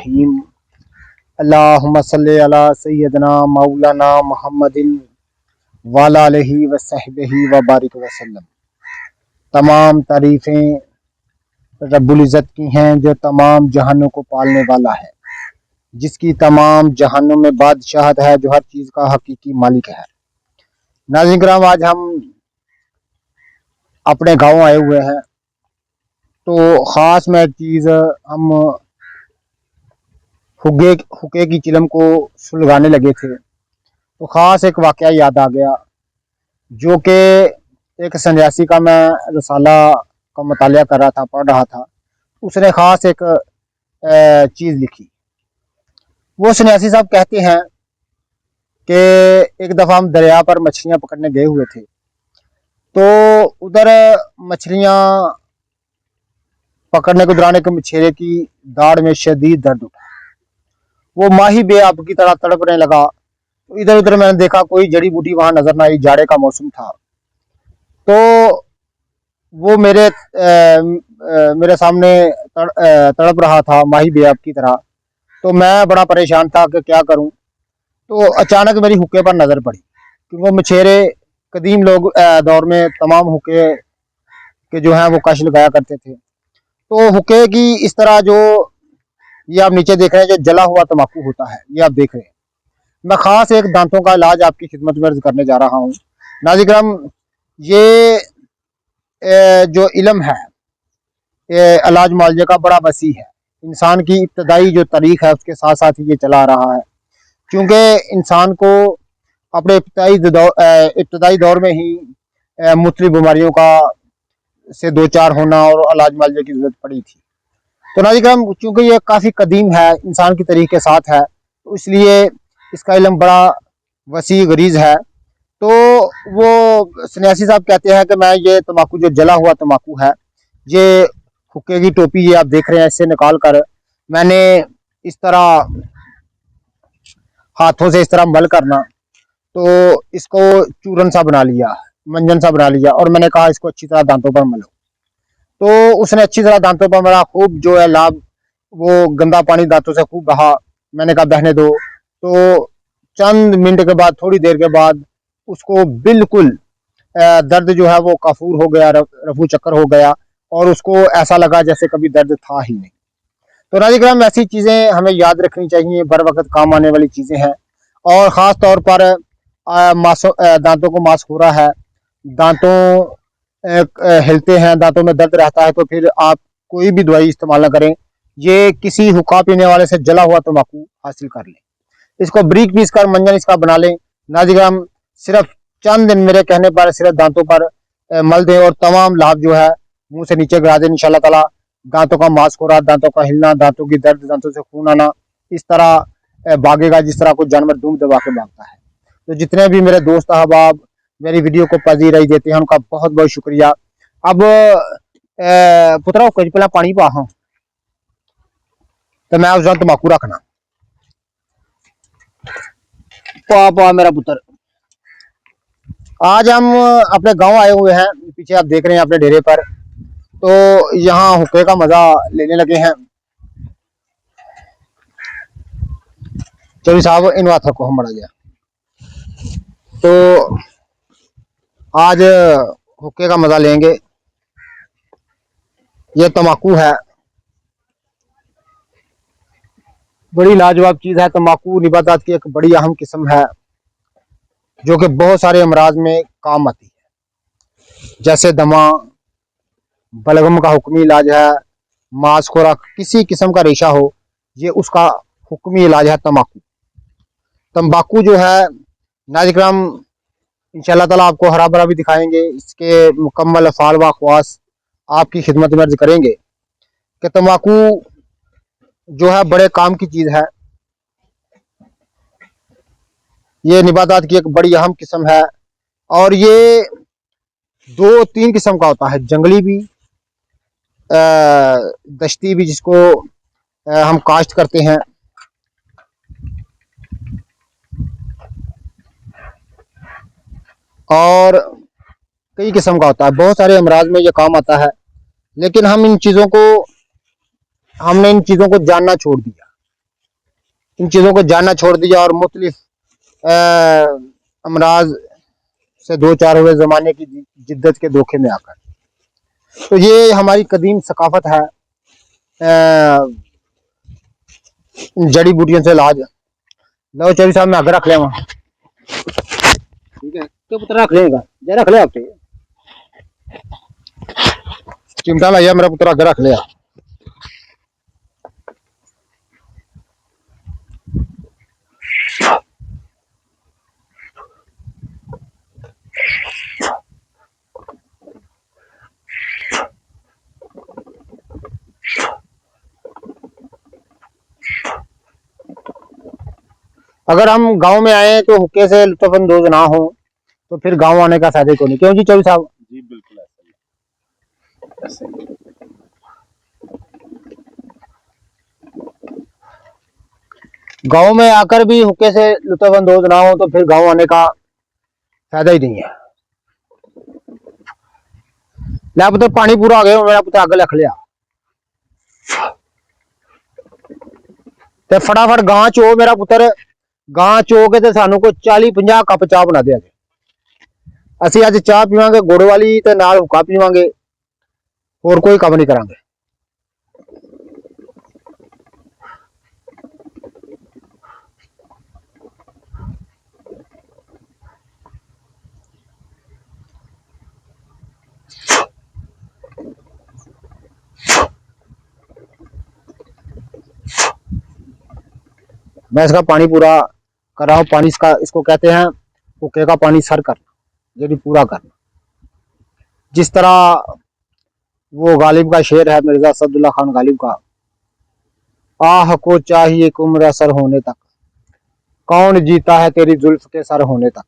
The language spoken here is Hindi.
रहीम। अल्लाहुम्मा सल्ली अला सय्यदना मौलाना मुहम्मदिन वाला अलैहि व सहबिही व बारिक वसल्लम। तमाम तारीफ़ें रब्बुल इज़्ज़त की हैं जो तमाम जहानों को पालने वाला है, जिसकी तमाम जहानों में बादशाहत है, जो हर चीज़ का हकीकी मालिक है। नाज़रीन किराम, आज हम अपने गाँव आए हुए हैं, तो ख़ास में एक चीज़ हम हुक्के की चिलम को सुलगाने लगे थे, तो ख़ास एक वाक़या याद आ गया, जो कि एक सन्यासी का मैं रसाला का मुतालिया कर रहा था, पढ़ रहा था। उसने ख़ास एक चीज़ लिखी। वो सन्यासी साहब कहते हैं कि एक दफ़ा हम दरिया पर मछलियाँ पकड़ने गए हुए थे, तो उधर मछलियाँ पकड़ने के दौरान एक मछेरे की दाढ़ में शदीद दर्द उठा। वो माही बेआब की तरह तड़पने लगा। तो इधर उधर मैंने देखा, कोई जड़ी बूटी वहां नजर ना आई, जाड़े का मौसम था। तो वो मेरे सामने तड़प रहा था माही बेआब की तरह। तो मैं बड़ा परेशान था कि क्या करूं। तो अचानक मेरी हुक्के पर नजर पड़ी, क्योंकि मछेरे कदीम लोग दौर में तमाम हुक्के के जो हैं वो कश लगाया करते थे। तो हुक्के की इस तरह जो ये आप नीचे देख रहे हैं, जो जला हुआ तम्बाकू होता है, ये आप देख रहे हैं। मैं खास एक दांतों का इलाज आपकी खिदमत में अर्ज करने जा रहा हूँ। नाज़रीन, ये जो इल्म है, ये इलाज मुआवजे का बड़ा वसी है। इंसान की इब्तदाई जो तारीख है, उसके साथ साथ ये चला आ रहा है, क्योंकि इंसान को अपने इब्तदाई दौर में ही मुख्तलिफ बीमारियों का से दो चार होना और इलाज मुआवजे की जरूरत पड़ी थी। तो नाज़रीन, चूँकि ये काफ़ी कदीम है, इंसान की तारीख के साथ है, तो इसलिए इसका इल्म बड़ा वसी गरीज है। तो वो सन्यासी साहब कहते हैं कि मैं ये तम्बाकू, जो जला हुआ तम्बाकू है, ये हुक्के की टोपी ये आप देख रहे हैं, इससे निकाल कर मैंने इस तरह हाथों से इस तरह मल करना, तो इसको चूरन सा बना लिया, मंजन सा बना लिया, और मैंने कहा इसको अच्छी तरह दांतों पर मलो। तो उसने अच्छी तरह दांतों पर मला, खूब जो है लाभ, वो गंदा पानी दांतों से खूब बहा। मैंने कहा बहने दो। तो चंद मिनट के बाद, थोड़ी देर के बाद, उसको बिल्कुल दर्द जो है वो काफूर हो गया, रफू चक्कर हो गया, और उसको ऐसा लगा जैसे कभी दर्द था ही नहीं। तो नाज़रीन, ऐसी चीज़ें हमें याद रखनी चाहिए, बर वक्त काम आने वाली चीज़ें हैं। और ख़ास तौर पर दांतों को मांस हो रहा है, दांतों हिलते हैं, दांतों में दर्द रहता है, तो फिर आप कोई भी दवाई इस्तेमाल ना करें। ये किसी हुक्का पीने वाले से जला हुआ तम्बाकू हासिल कर लें, इसको ब्रीक पीस कर मंजन इसका बना लें। नाज़रीन, सिर्फ चंद दिन मेरे कहने पर सिर्फ दांतों पर मल दें, और तमाम लाभ जो है मुंह से नीचे गिरा दें। इंशाल्लाह ताला दांतों का मांस हो रहा, दांतों का हिलना, दांतों की दर्द, दांतों से खून आना, इस तरह भागेगा जिस तरह कोई जानवर धूम दबा के भागता है। तो जितने भी मेरे दोस्त अहबाब मेरी वीडियो को पजीराई देते हैं, उनका बहुत बहुत शुक्रिया। अब पुत्रा कुछ पहला पानी पा, हाँ, तो मैं उस तम्बाकू रखना पा मेरा पुत्र। आज हम अपने गांव आए हुए हैं, पीछे आप देख रहे हैं अपने डेरे पर। तो यहाँ हुक्के का मजा लेने लगे हैं। चौधरी साहब, इन बातों को हम बढ़ा गया। तो आज हुक्के का मजा लेंगे। ये तम्बाकू है, बड़ी लाजवाब चीज है। तम्बाकू निबातात की एक बड़ी अहम किस्म है, जो कि बहुत सारे अमराज में काम आती है, जैसे दमा, बलगम का हुक्मी इलाज है, मांस खोराक, किसी किस्म का रेशा हो, ये उसका हुक्मी इलाज है तम्बाकू। तम्बाकू जो है नाज़रीन, इंशाल्लाह ताला आपको हरा भरा भी दिखाएंगे, इसके मुकम्मल अफ़ाल व ख़वास आपकी खिदमत में अर्ज करेंगे कि तम्बाकू जो है बड़े काम की चीज़ है। ये निबातात की एक बड़ी अहम किस्म है, और ये दो तीन किस्म का होता है, जंगली भी, दश्ती भी, जिसको हम काश्त करते हैं, और कई किस्म का होता है। बहुत सारे अमराज में ये काम आता है, लेकिन हमने इन चीज़ों को जानना छोड़ दिया। इन चीज़ों को जानना छोड़ दिया और मुख्तलिफ अमराज से दो चार हुए ज़माने की जिद्दत के धोखे में आकर। तो ये हमारी कदीम सकाफत है, जड़ी बूटियों से इलाज। लो चौधरी साहब मैं आगे रख लिया वहाँ, ठीक है, क्यों पुत्र रख लेगा, जरा रख ले आप चिमटा लाइया, मेरा पुत्र आगे रख लिया। अगर हम गांव में आए तो हुक्के से लुत्फानंदोज ना हो तो फिर गांव आने का फायदा क्यों नहीं, क्यों जी चौधरी साहब? जी बिल्कुल ऐसा ही। गांव में आकर भी हुक्के से लुत्फानंदोज ना हो तो फिर गांव आने का फायदा ही नहीं है। ले पुत्र पानी पूरा आ गया, मेरा पुत्र आगे रख लिया ते फटाफट गां चो मेरा पुत्र, गां चो के ते सानू को 40-50 कप चाह बना दे। ਅਸੀਂ ਅੱਜ ਚਾਹ ਪੀਵਾਂਗੇ ਗੁੜ ਵਾਲੀ ਤੇ ਨਾਲ ਹੁੱਕਾ ਪੀਵਾਂਗੇ, ਹੋਰ ਕੋਈ ਕੰਮ ਨਹੀਂ ਕਰਾਂਗੇ। मैं इसका पानी पूरा कर रहा हूँ। पानी इसको कहते हैं हुक्के का पानी सर करना, यानी पूरा करना। जिस तरह वो गालिब का शेर है, मिर्जा असदुल्ला खान गालिब का, आह को चाहिए उम्र सर होने तक, कौन जीता है तेरी जुल्फ के सर होने तक।